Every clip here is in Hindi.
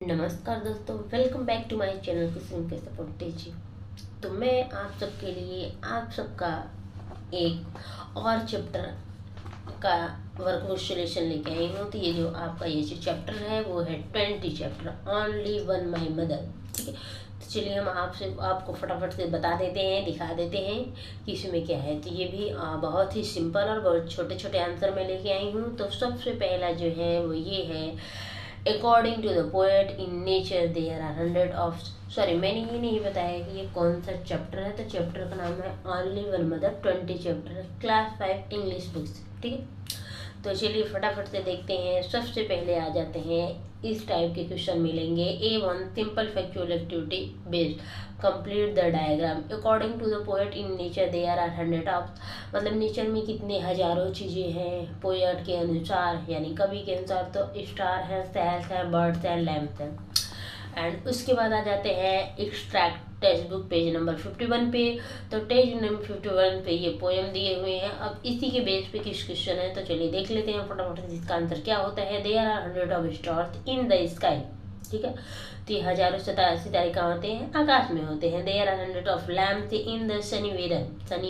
नमस्कार दोस्तों, welcome back to my channel किस्म के सपोर्ट जी। तो मैं आप सबके लिए आप सबका एक और चैप्टर का वर्कबुक सॉल्यूशन लेके आई हूँ। तो ये जो चैप्टर है वो है 20 chapter only one my mother. ठीक है, तो चलिए हम आपको फटाफट से बता देते हैं, दिखा देते हैं कि इसमें क्या है। तो ये भी बहुत ही सिंपल और बहुत छोटे छोटे आंसर मैं लेके आई हूँ। तो सबसे पहला जो है वो ये है, according to the poet in nature there are hundred of मैंने ये नहीं बताया कि ये कौन सा चैप्टर है। तो चैप्टर का नाम है only one mother 20 chapter, class 5 English books. ठीक है, तो चलिए फटाफट से देखते हैं। सबसे पहले आ जाते हैं, इस टाइप के क्वेश्चन मिलेंगे। A1 simple factual activity based, complete the diagram. According to the poet in nature there are hundred of, मतलब नेचर में कितने हजारों चीज़ें हैं पोएट के अनुसार, यानी कवि के अनुसार। तो स्टार हैं, सेल्स हैं, बर्ड्स हैं, लैम्प्स हैं। एंड उसके बाद आ जाते हैं extract text book page number 51 पे। तो पेज नंबर 51 पे ये पोएम दिए हुए हैं। अब इसी के बेस पे किस क्वेश्चन है, तो चलिए देख लेते हैं फटाफट से इसका आंसर क्या होता है। There are hundred of stars in the sky. ठीक है, तो ये हजारों सितारे कहाँ होते हैं, आकाश में होते हैं। There are hundred of lamps in the sunny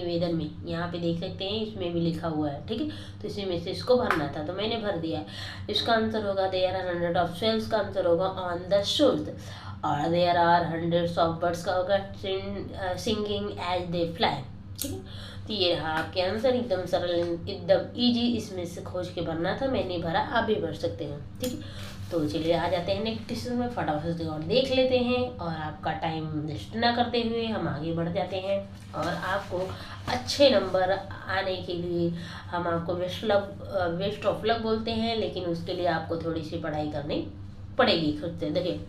weather में, यहाँ पे देख सकते हैं, इसमें भी लिखा हुआ है। ठीक है, तो इसी में से इसको भरना था, तो मैंने भर दिया। इसका आंसर होगा there are hundred of shells, का आंसर होगा ऑन द शूज। और there are hundreds of birds का होगा सिंगिंग एज दे फ्लाई। ठीक है, तो ये रहा आपके आंसर, एकदम सरल, एकदम इजी। इसमें से खोज के भरना था, मैंने भरा, आप भी भर सकते हैं। ठीक है, तो चलिए आ जाते हैं नेक्स्ट क्वेश्चन में, फटाफट से और देख लेते हैं। और आपका टाइम वेस्ट ना करते हुए हम आगे बढ़ जाते हैं। और आपको अच्छे नंबर आने के लिए हम आपको बेस्ट ऑफ लक बोलते हैं, लेकिन उसके लिए आपको थोड़ी सी पढ़ाई करनी पड़ेगी खुद से। देखिए,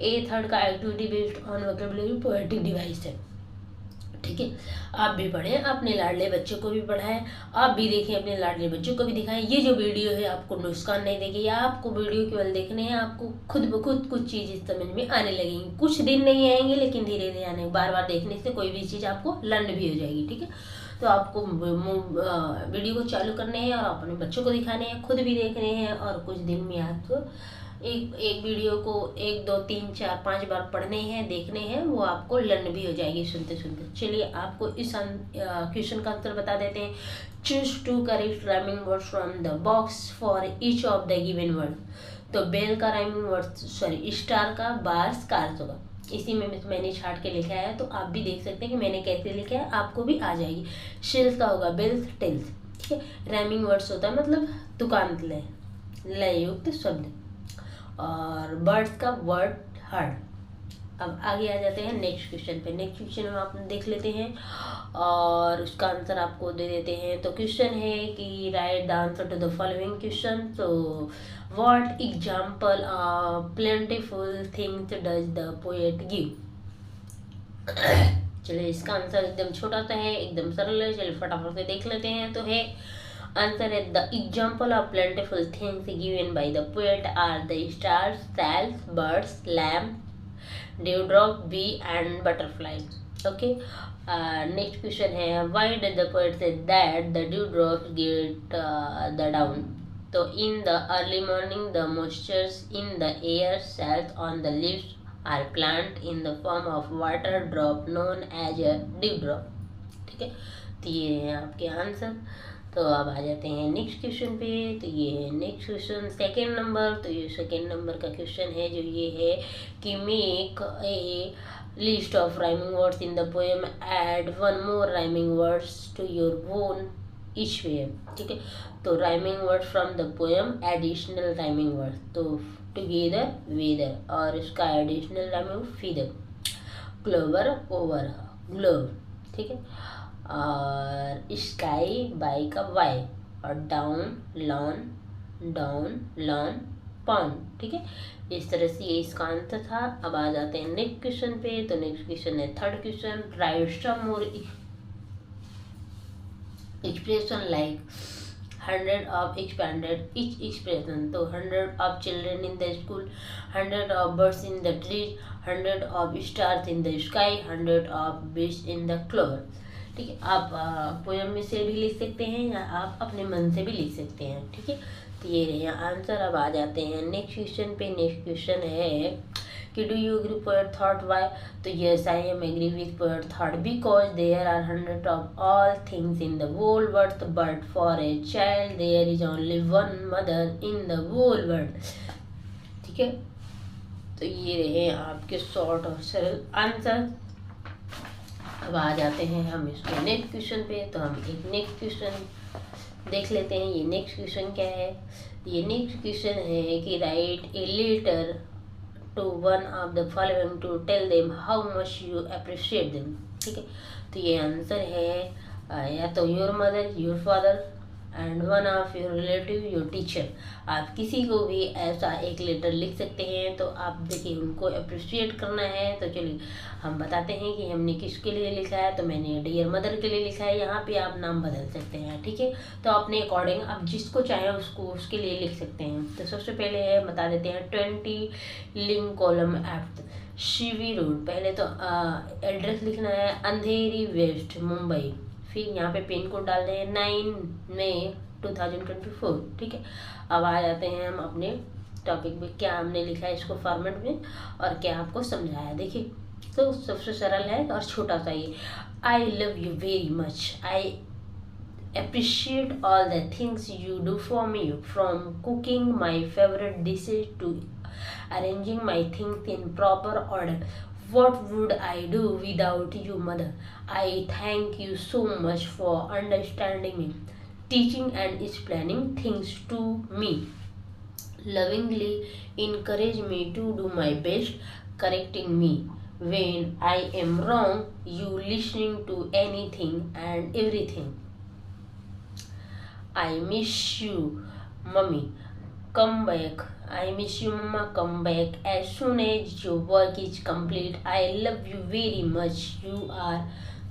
A3 का activity based on vocabulary poetic device है। ठीक है, आप भी पढ़ें, अपने लाडले बच्चों को भी पढ़ाएं, आप भी देखें, अपने लाडले बच्चों को भी दिखाएं। ये जो वीडियो है आपको नुकसान नहीं देगी, या आपको वीडियो केवल देखने हैं, आपको खुद ब खुद कुछ चीज़ें समझ में आने लगेंगी। कुछ दिन नहीं आएंगे, लेकिन धीरे धीरे आने, बार बार देखने से कोई भी चीज़ आपको लर्न भी हो जाएगी। ठीक है, तो आपको वीडियो को चालू करने हैं और अपने बच्चों को दिखाने हैं, खुद भी देखने हैं, और कुछ दिन में आपको एक वीडियो को 1 2 3 4 5 बार पढ़ने हैं, देखने हैं, वो आपको लर्न भी हो जाएगी सुनते सुनते। चलिए आपको इस क्वेश्चन का आंसर बता देते हैं। Choose to correct rhyming word from the box for each of the given word. तो बेल का राइमिंग वर्ड, स्टार का बार्स कार्स होगा। इसी में मैंने छाट के लिखा है, तो आप भी देख सकते हैं कि मैंने कैसे लिखा है, आपको भी आ जाएगी। शेल्स का होगा बेल्स टेल्स। ठीक है, राइमिंग वर्ड्स होता है मतलब दुकान लय युक्त शब्द। और बर्ड्स का वर्ड हर्ड। अब आगे आ जाते हैं नेक्स्ट क्वेश्चन पे। नेक्स्ट क्वेश्चन हम आप देख लेते हैं और उसका आंसर आपको दे देते हैं। तो क्वेश्चन है कि write the answer to the following question. तो what example of plentiful things does the poet give. चलिए इसका आंसर एकदम छोटा सा है, एकदम सरल है। चलिए फटाफट से देख लेते हैं। तो है आंसर है, the example of plentiful things given by the poet are the stars, sails, birds, lamp, dewdrop, bee and butterfly. Okay, next question है, why did the poet say that the dewdrops get the dawn. तो in the early morning the moistures in the air sells on the leaves or plant in the form of water drop known as a dewdrop. ठीक है, तो ये है आपके आंसर। तो अब आ जाते हैं नेक्स्ट क्वेश्चन पे। तो ये है नेक्स्ट क्वेश्चन, सेकेंड नंबर। तो ये सेकेंड नंबर का क्वेश्चन है जो ये है कि make a list of rhyming words in the poem, add one more rhyming words to your own each way. ठीक है, तो rhyming word from the poem, additional rhyming word. तो टुगेदर, वेदर, और इसका additional rhyming feather, clover, over, glove. ठीक है, और स्काई बाई का वाई, और डाउन लॉन पॉन्ड। ठीक है, इस तरह से ये इसका आंसर था। अब आ जाते हैं नेक्स्ट क्वेश्चन पे। तो नेक्स्ट क्वेश्चन है third question, right some more expression like 100 of expanded each expression. तो 100 of children in the school, 100 of birds in the trees, 100 of stars in the sky, 100 of bees in the clover. ठीक है, आप पोएम में से भी लिख सकते हैं या आप अपने मन से भी लिख सकते हैं। ठीक है, तो ये रहे आंसर। अब आ जाते हैं नेक्स्ट क्वेश्चन पे। नेक्स्ट क्वेश्चन है कि do you agree poet thought why. तो yes I am agree with poet thought because there are hundred of all things in the whole world but for a child there is only one mother in the whole world. ठीक है, तो ये रहे आपके शॉर्ट और सरल आंसर। अब आ जाते हैं हम इसके नेक्स्ट क्वेश्चन पे। तो हम एक नेक्स्ट क्वेश्चन देख लेते हैं। ये नेक्स्ट क्वेश्चन क्या है। ये नेक्स्ट क्वेश्चन है कि right a letter to one of the following to tell them how much you appreciate them. ठीक है, तो ये आंसर है या तो your mother, your father and one of your relative, your teacher. आप किसी को भी ऐसा एक लेटर लिख सकते हैं। तो आप देखिए उनको अप्रिशिएट करना है। तो चलिए हम बताते हैं कि हमने किसके लिए लिखा है। तो मैंने डियर मदर के लिए लिखा है। यहाँ पे आप नाम बदल सकते हैं। ठीक है, तो अपने अकॉर्डिंग आप जिसको चाहें उसको उसके लिए लिख सकते हैं। तो सबसे पहले है बता देते हैं 20 लिंकॉलम एट शिवी रोड। पहले तो एड्रेस लिखना है अंधेरी वेस्ट मुंबई। फिर यहाँ पे पिन कोड डाल रहे हैं 9 मई 2024। ठीक है, अब आ जाते हैं हम अपने टॉपिक में। क्या हमने लिखा है इसको फॉर्मेट में और क्या आपको समझाया। देखिए तो सबसे सरल है और छोटा सा ही। I love you very much, I appreciate all the things you do for me, from cooking my favorite dishes to arranging my things in proper order. What would I do without you, mother? I thank you so much for understanding me, teaching and explaining things to me. Lovingly encourage me to do my best, correcting me when I am wrong, you listening to anything and everything. I miss you, mommy. Come back. I miss you, mama. Come back as soon as your work is complete. I love you very much. You are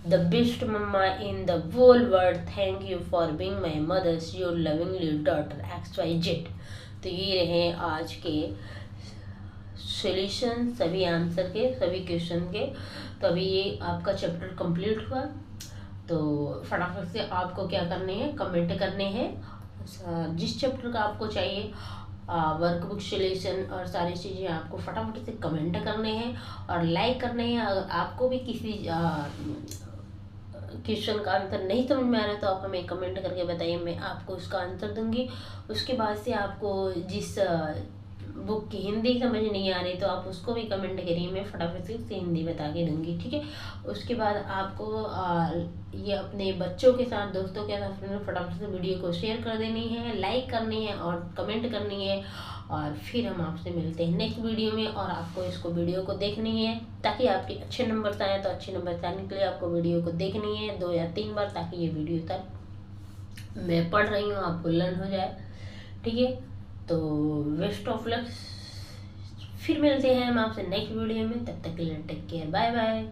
the best mama in the whole world. Thank you for being my mother's your lovingly daughter XYZ. तो ये रहे आज के सॉल्यूशन, सभी आंसर के, सभी क्वेश्चन के। तो अभी ये आपका चैप्टर कंप्लीट हुआ। तो फटाफट से आपको क्या करने हैं, कमेंट करने हैं जिस चैप्टर का आपको चाहिए, वर्कबुक सॉल्यूशन और सारी चीज़ें आपको फटाफट से कमेंट करने हैं और लाइक करने हैं। अगर आपको भी किसी क्वेश्चन का आंसर नहीं समझ में आ रहा है तो आप हमें कमेंट करके बताइए, मैं आपको उसका आंसर दूंगी। उसके बाद से आपको जिस बुक की हिंदी समझ नहीं आ रही तो आप उसको भी कमेंट करिए, मैं फटाफट से उसकी हिंदी बता के दूंगी। ठीक है, उसके बाद आपको ये अपने बच्चों के साथ, दोस्तों के साथ फटाफट से वीडियो को शेयर कर देनी है, लाइक करनी है और कमेंट करनी है। और फिर हम आपसे मिलते हैं नेक्स्ट वीडियो में। और आपको इसको वीडियो को देखनी है ताकि आपके अच्छे नंबर आए। तो अच्छे नंबर आने के लिए आपको वीडियो को देखनी है 2 या 3 बार, ताकि ये वीडियो तक मैं पढ़ रही हूँ आपको लर्न हो जाए। ठीक है, तो बेस्ट ऑफ लक। फिर मिलते हैं हम आपसे नेक्स्ट वीडियो में। तब तक के लिए टेक केयर, बाय बाय।